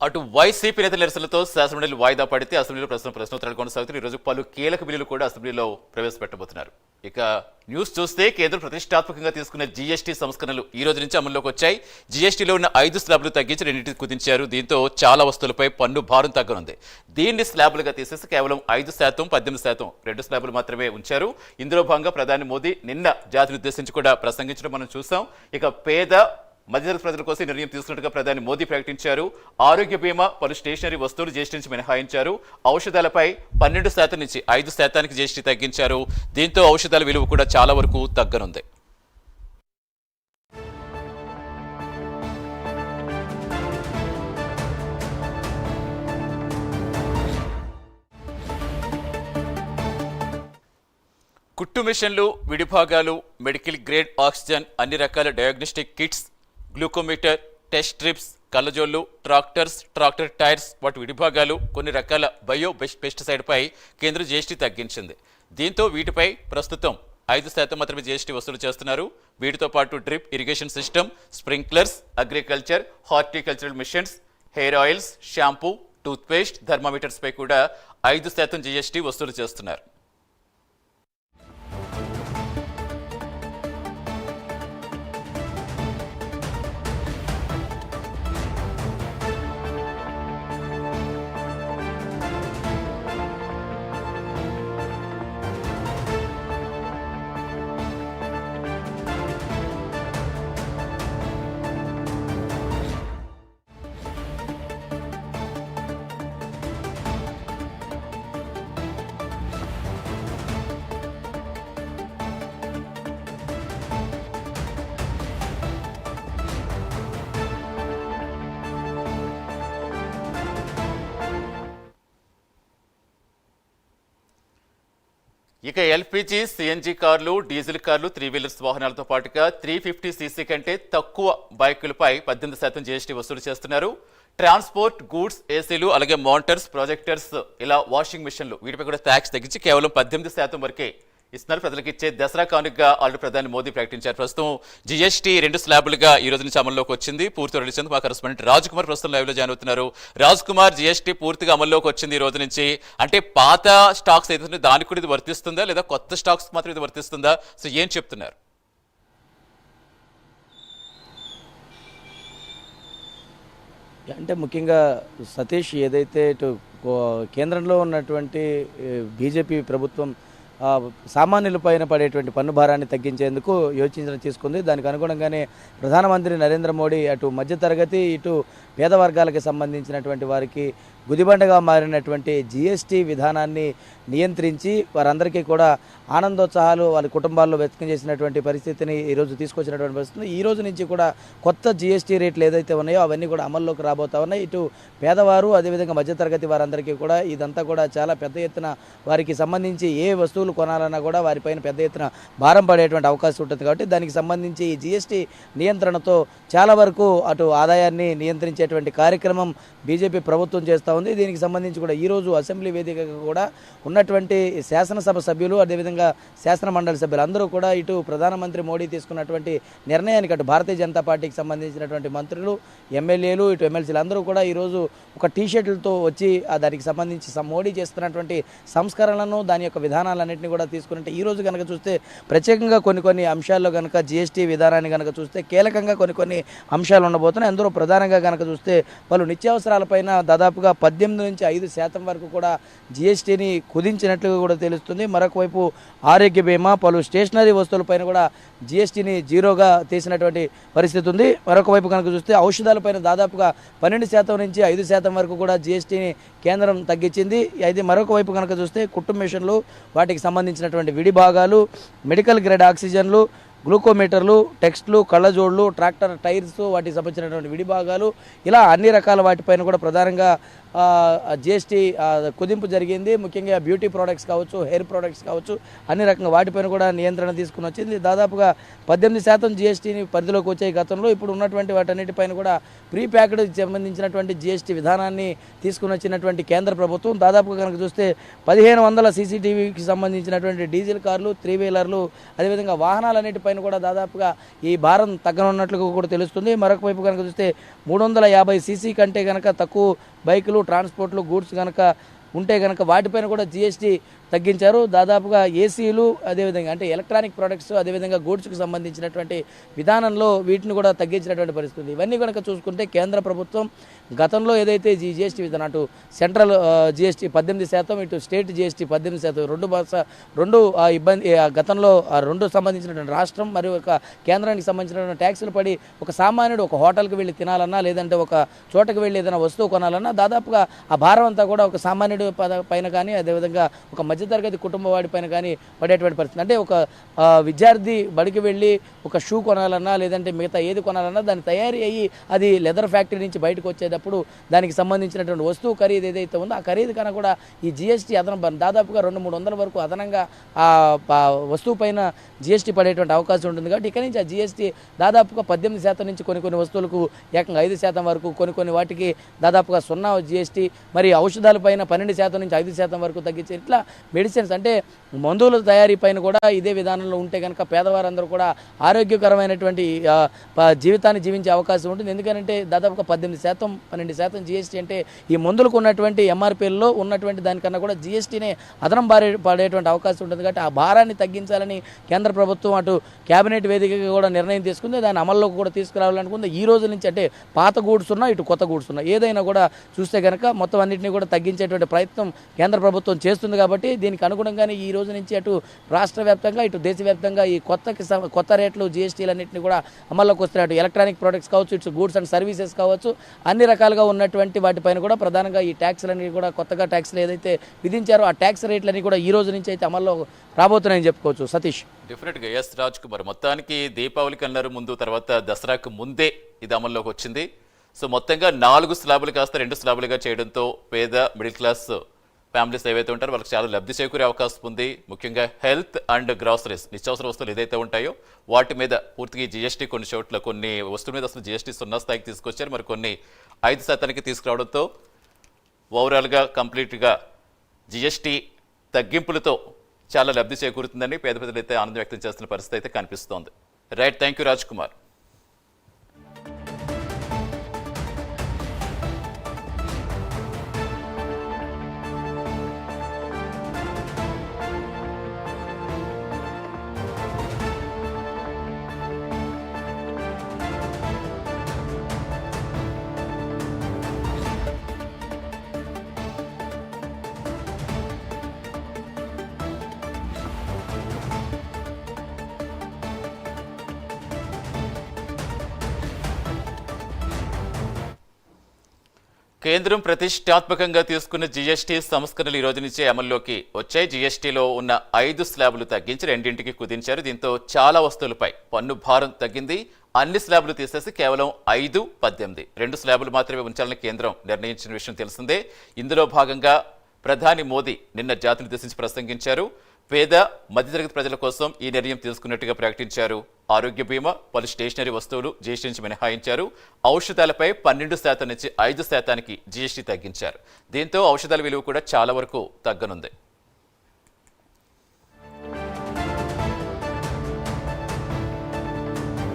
అటు వైసీపీ నేతల నిరసనలతో శాసనమండలి వాయిదా పడితే అసెంబ్లీలో ప్రశ్నోత్తరాలు కొనసాగుతాయి. ఈరోజు పలు కీలక బిల్లులు కూడా అసెంబ్లీలో ప్రవేశపెట్టబోతున్నారు. ఇక న్యూస్ చూస్తే కేంద్రం ప్రతిష్టాత్మకంగా తీసుకున్న జీఎస్టీ సంస్కరణలు ఈ రోజు నుంచి అమల్లోకి వచ్చాయి. జీఎస్టీలో ఉన్న 5 స్లాబ్లు తగ్గించి 2 కుదించారు. దీంతో చాలా వస్తువులపై పన్ను భారం తగ్గనుంది. దీన్ని స్లాబ్లుగా తీసేసి కేవలం 5%, 18% 2 స్లాబ్లు మాత్రమే ఉంచారు. ఇందులో భాగంగా ప్రధాని మోదీ నిన్న జాతిని ఉద్దేశించి కూడా ప్రసంగించడం మనం చూసాం. ఇక పేద మధ్యతరగతి ప్రజల కోసం నిర్ణయం తీసుకున్నట్టుగా ప్రధాని మోదీ ప్రకటించారు. ఆరోగ్య బీమా, పలు స్టేషనరీ వస్తువులు జీఎస్టీ నుంచి మినహాయించారు. ఔషధాలపై 12% నుంచి 5% జీఎస్టీ తగ్గించారు. దీంతో ఔషధాల విలువ కూడా చాలా వరకు తగ్గనుంది. కుట్టు మిషన్లు, విడిభాగాలు, మెడికల్ గ్రేడ్ ఆక్సిజన్, అన్ని రకాల diagnostic kits, glucometer, test strips, కళ్ళజోళ్లు, ట్రాక్టర్ టైర్స్, వాటి విడిభాగాలు, కొన్ని రకాల బయో పెస్టిసైడ్ పై కేంద్రం జీఎస్టీ తగ్గించింది. దీంతో వీటిపై ప్రస్తుతం 5% మాత్రమే జీఎస్టీ వసూలు చేస్తున్నారు. వీటితో పాటు drip irrigation system, sprinklers, agriculture, horticultural machines, hair oils, shampoo, toothpaste, thermometers పై కూడా 5% జీఎస్టీ వసూలు చేస్తున్నారు. ఇక ఎల్పీజీ, సిఎన్జీ కార్లు, డీజిల్ కార్లు, 3 వీలర్స్ వాహనాలతో పాటుగా 350cc కంటే తక్కువ బైకులపై 18% జీఎస్టీ వసూలు చేస్తున్నారు. ట్రాన్స్పోర్ట్, గూడ్స్, ఏసీలు, అలాగే మోటార్స్, ప్రాజెక్టర్స్, ఇలా వాషింగ్ మిషన్లు, వీటిపై కూడా ట్యాక్స్ తగ్గించి కేవలం 18% వరకే ఇస్తున్నారు. ప్రజలకు ఇచ్చే దసరా కానుకగా ఆల్రెడీ ప్రధాని మోదీ ప్రకటించారు. ప్రస్తుతం జీఎస్టీ 2 స్లాబులుగా ఈ రోజు నుంచి అమల్లోకి వచ్చింది. పూర్తి రిలీజ్ మా కరెస్పాండెంట్ రాజ్ కుమార్ ప్రస్తుతం లైవ్ లో జాయిన్ అవుతున్నారు. రాజ్ కుమార్, జీఎస్టీ పూర్తిగా అమల్లోకి వచ్చింది ఈ రోజు నుంచి. అంటే పాత స్టాక్స్ ఏదైతే దానికి కూడా ఇది వర్తిస్తుందా, లేదా కొత్త స్టాక్స్ మాత్రం ఇది వర్తిస్తుందా? సో ఏం చెప్తున్నారు? అంటే ముఖ్యంగా సతీష్, ఏదైతే ఇటు కేంద్రంలో ఉన్నటువంటి బీజేపీ ప్రభుత్వం సామాన్యులపైన పడేటువంటి పన్ను భారాన్ని తగ్గించేందుకు యోచించడం తీసుకుంది. దానికి అనుగుణంగానే ప్రధానమంత్రి నరేంద్ర మోడీ అటు మధ్యతరగతి, ఇటు పేద వర్గాలకు సంబంధించినటువంటి వారికి గుదిబండగా మారినటువంటి జీఎస్టీ విధానాన్ని నియంత్రించి వారందరికీ కూడా ఆనందోత్సాహాలు వాళ్ళ కుటుంబాల్లో వ్యక్తం చేసినటువంటి పరిస్థితిని ఈరోజు తీసుకొచ్చినటువంటి పరిస్థితి. ఈ రోజు నుంచి కూడా కొత్త జీఎస్టీ రేట్లు ఏదైతే ఉన్నాయో అవన్నీ కూడా అమల్లోకి రాబోతా ఉన్నాయి. ఇటు పేదవారు, అదేవిధంగా మధ్యతరగతి వారందరికీ కూడా ఇదంతా కూడా చాలా పెద్ద ఎత్తున వారికి సంబంధించి ఏ వస్తువులు కొనాలన్నా కూడా వారిపైన పెద్ద ఎత్తున భారం పడేటువంటి అవకాశం ఉంటుంది. కాబట్టి దానికి సంబంధించి ఈ జీఎస్టీ నియంత్రణతో చాలా వరకు అటు ఆదాయాన్ని నియంత్రించేటువంటి కార్యక్రమం బీజేపీ ప్రభుత్వం చేస్తూ ఉంది. దీనికి సంబంధించి కూడా ఈరోజు అసెంబ్లీ వేదికగా కూడా ఉన్నటువంటి శాసనసభ సభ్యులు, అదేవిధంగా శాసన మండలి సభ్యులు అందరూ కూడా ఇటు ప్రధానమంత్రి మోడీ తీసుకున్నటువంటి నిర్ణయానికి అటు భారతీయ జనతా పార్టీకి సంబంధించినటువంటి మంత్రులు, ఎమ్మెల్యేలు, ఇటు ఎమ్మెల్సీలు అందరూ కూడా ఈరోజు ఒక టీషర్టులతో వచ్చి దానికి సంబంధించి మోడీ చేస్తున్నటువంటి సంస్కరణలను, దాని యొక్క విధానాలన్నింటినీ కూడా తీసుకున్నట్టు ఈరోజు కనుక చూస్తే ప్రత్యేకంగా కొన్ని అంశాల్లో కనుక జీఎస్టీ విధానాన్ని కనుక చూస్తే కీలకంగా కొన్ని అంశాలు ఉండబోతున్నాయి. అందులో ప్రధానంగా కనుక చూస్తే పలు నిత్యావసరాలపైన దాదాపుగా 18 నుంచి 5% వరకు కూడా జీఎస్టీని కుదించినట్లుగా కూడా తెలుస్తుంది. మరొక వైపు ఆరోగ్య బీమా, పలు స్టేషనరీ వస్తువులపైన కూడా జీఎస్టీని జీరోగా తీసినటువంటి పరిస్థితి ఉంది. మరొక వైపు కనుక చూస్తే ఔషధాలపైన దాదాపుగా 12% నుంచి 5% వరకు కూడా జీఎస్టీని కేంద్రం తగ్గించింది. అయితే మరొక వైపు కనుక చూస్తే కుట్టు మిషన్లు, వాటికి సంబంధించినటువంటి విడిభాగాలు, మెడికల్ గ్రేడ్ ఆక్సిజన్లు, గ్లూకోమీటర్లు, టెక్స్ట్లు, కళ్ళజోళ్లు, ట్రాక్టర్ టైర్స్, వాటికి సంబంధించినటువంటి విడిభాగాలు, ఇలా అన్ని రకాల వాటిపైన కూడా ప్రధానంగా జిఎస్టీ కుదింపు జరిగింది. ముఖ్యంగా బ్యూటీ ప్రోడక్ట్స్ కావచ్చు, హెయిర్ ప్రోడక్ట్స్ కావచ్చు, అన్ని రకంగా వాటిపైన కూడా నియంత్రణ తీసుకుని వచ్చింది. దాదాపుగా 18% జిఎస్టీని పరిధిలోకి వచ్చే గతంలో ఇప్పుడు ఉన్నటువంటి వాటన్నిటిపైన కూడా ప్రీ ప్యాక్డ్ సంబంధించినటువంటి జిఎస్టీ విధానాన్ని తీసుకుని వచ్చినటువంటి కేంద్ర ప్రభుత్వం దాదాపుగా కనుక చూస్తే 1500 సీసీటీవీకి సంబంధించినటువంటి డీజిల్ కార్లు, 3 వీలర్లు, అదేవిధంగా వాహనాలన్నిటిపైన కూడా దాదాపుగా ఈ భారం తగ్గనున్నట్లుగా కూడా తెలుస్తుంది. మరొక వైపు కనుక చూస్తే 350 సీసీ కంటే కనుక తక్కువ బైకులు, ట్రాన్స్పోర్ట్లు, గూడ్స్ కనుక ఉంటే కనుక వాటిపైన కూడా జిఎస్టీ తగ్గించారు. దాదాపుగా ఏసీలు, అదేవిధంగా అంటే ఎలక్ట్రానిక్ ప్రొడక్ట్స్, అదేవిధంగా గూడ్స్కి సంబంధించినటువంటి విధానంలో వీటిని కూడా తగ్గించినటువంటి పరిస్థితి. ఇవన్నీ కనుక చూసుకుంటే కేంద్ర ప్రభుత్వం గతంలో ఏదైతే ఈ జిఎస్టీ విధానం అటు సెంట్రల్ జిఎస్టీ 18%, ఇటు స్టేట్ జిఎస్టీ 18%, రెండు ఇబ్బంది గతంలో రెండు సంబంధించినటువంటి రాష్ట్రం మరియు ఒక కేంద్రానికి సంబంధించినటువంటి ట్యాక్సులు పడి ఒక సామాన్యుడు ఒక హోటల్కి వెళ్ళి తినాలన్నా, లేదంటే ఒక చోటకి వెళ్ళి ఏదైనా వస్తువు కొనాలన్నా దాదాపుగా ఆ భారం అంతా కూడా ఒక సామాన్యుడు పైన కానీ, అదేవిధంగా ఒక మధ్యతరగతి కుటుంబ వాడిపైన కానీ పడేటువంటి పరిస్థితి. అంటే ఒక విద్యార్థి బడికి వెళ్ళి ఒక షూ కొనాలన్నా, లేదంటే మిగతా ఏది కొనాలన్నా దాన్ని తయారీ అయ్యి అది లెదర్ ఫ్యాక్టరీ నుంచి బయటకు వచ్చేటప్పుడు దానికి సంబంధించినటువంటి వస్తువు ఖరీదు ఏదైతే ఉందో ఆ ఖరీదు కన్నా కూడా ఈ జిఎస్టీ అదనం దాదాపుగా 200-300 వరకు అదనంగా ఆ వస్తువు పైన జిఎస్టీ పడేటువంటి అవకాశం ఉంటుంది. కాబట్టి ఇక్కడి నుంచి ఆ జిఎస్టీ దాదాపుగా 18% నుంచి కొన్ని వస్తువులకు ఏకంగా 5% వరకు, కొన్ని వాటికి దాదాపుగా 0 జిఎస్టీ, మరి ఔషధాలపైన 12% నుంచి 5% వరకు తగ్గించి ఇట్లా మెడిసిన్స్ అంటే మందుల తయారీ పైన కూడా ఇదే విధానంలో ఉంటే కనుక పేదవారందరూ కూడా ఆరోగ్యకరమైనటువంటి జీవితాన్ని జీవించే అవకాశం ఉంటుంది. ఎందుకంటే దాదాపుగా 18%, 12% జిఎస్టీ అంటే ఈ మందులకు ఉన్నటువంటి ఎంఆర్పీల్లో ఉన్నటువంటి దానికన్నా కూడా జిఎస్టీనే అదనం పడేటువంటి అవకాశం ఉంటుంది. కాబట్టి ఆ భారాన్ని తగ్గించాలని కేంద్ర ప్రభుత్వం అటు కేబినెట్ వేదికగా కూడా నిర్ణయం తీసుకుంది. దాన్ని అమల్లోకి కూడా తీసుకురావాలనుకుంది. ఈ రోజు నుంచి అంటే పాత గూడ్స్ ఉన్నా, ఇటు కొత్త గూడ్స్ ఉన్నా, ఏదైనా కూడా చూస్తే కనుక మొత్తం అన్నింటినీ కూడా తగ్గించేటువంటి ప్రయత్నం కేంద్ర ప్రభుత్వం చేస్తుంది. కాబట్టి దీనికి అనుగుణంగానే ఈ రోజు నుంచి అటు రాష్ట్ర వ్యాప్తంగా, ఇటు దేశవ్యాప్తంగా ఈ కొత్త రేట్లు జిఎస్టీలన్నింటినీ కూడా అమల్లోకి వస్తున్నాయి. అటు ఎలక్ట్రానిక్ ప్రొడక్ట్స్ కావచ్చు, ఇటు గూడ్స్ అండ్ సర్వీసెస్ కావచ్చు, అన్ని రకాలుగా ఉన్నటువంటి వాటిపైన కూడా ప్రధానంగా ఈ ట్యాక్స్లన్నీ కూడా కొత్తగా ట్యాక్స్లు ఏదైతే విధించారో ఆ ట్యాక్స్ రేట్లన్నీ కూడా ఈ రోజు నుంచి అయితే అమల్లో రాబోతున్నాయని చెప్పుకోవచ్చు. సతీష్, డెఫినెట్గా ఎస్ రాజ్ కుమార్, మొత్తానికి దీపావళికి అన్నారు ముందు, తర్వాత దసరాకు ముందే ఇది అమల్లోకి వచ్చింది. సో మొత్తంగా 4 స్లాబులు కాస్త 2 స్లాబులుగా చేయడంతో పేద మిడిల్ క్లాస్ ఫ్యామిలీస్ ఏవైతే ఉంటారో వాళ్ళకి చాలా లబ్ధి చేకూరే అవకాశం ఉంది. ముఖ్యంగా హెల్త్ అండ్ గ్రాసరీస్, నిత్యావసర వస్తువులు ఏదైతే ఉంటాయో వాటి మీద పూర్తిగా జిఎస్టీ కొన్ని చోట్ల కొన్ని వస్తువుల మీద అసలు జిఎస్టీ 0 స్థాయికి తీసుకొచ్చారు. మరి కొన్ని 5% తీసుకురావడంతో ఓవరాల్గా కంప్లీట్గా జిఎస్టీ తగ్గింపులతో చాలా లబ్ధి చేకూరుతుందని పేద ప్రజలైతే ఆనందం వ్యక్తం చేస్తున్న పరిస్థితి అయితే కనిపిస్తోంది. Right, thank you Raj Kumar. కేంద్రం ప్రతిష్టాత్మకంగా తీసుకున్న జిఎస్టీ సంస్కరణలు ఈ రోజు నుంచే అమల్లోకి వచ్చాయి. జిఎస్టీలో ఉన్న 5 స్లాబులు తగ్గించి 2కి కుదించారు. దీంతో చాలా వస్తువులపై పన్ను భారం తగ్గింది. అన్ని స్లాబులు తీసేసి కేవలం 5, 18 2 స్లాబులు మాత్రమే ఉంచాలని కేంద్రం నిర్ణయించిన విషయం తెలిసిందే. ఇందులో భాగంగా ప్రధాని మోదీ నిన్న జాతిని ఉద్దేశించి ప్రసంగించారు. పేద మధ్యతరగతి ప్రజల కోసం ఈ నిర్ణయం తీసుకున్నట్టుగా ప్రకటించారు. ఆరోగ్య బీమా, పలు స్టేషనరీ వస్తువులు జిఎస్టీ నుంచి మినహాయించారు. ఔషధాలపై 12% నుంచి 5%కి జిఎస్టీ తగ్గించారు. దీంతో ఔషధాల విలువ కూడా చాలా వరకు తగ్గనుంది.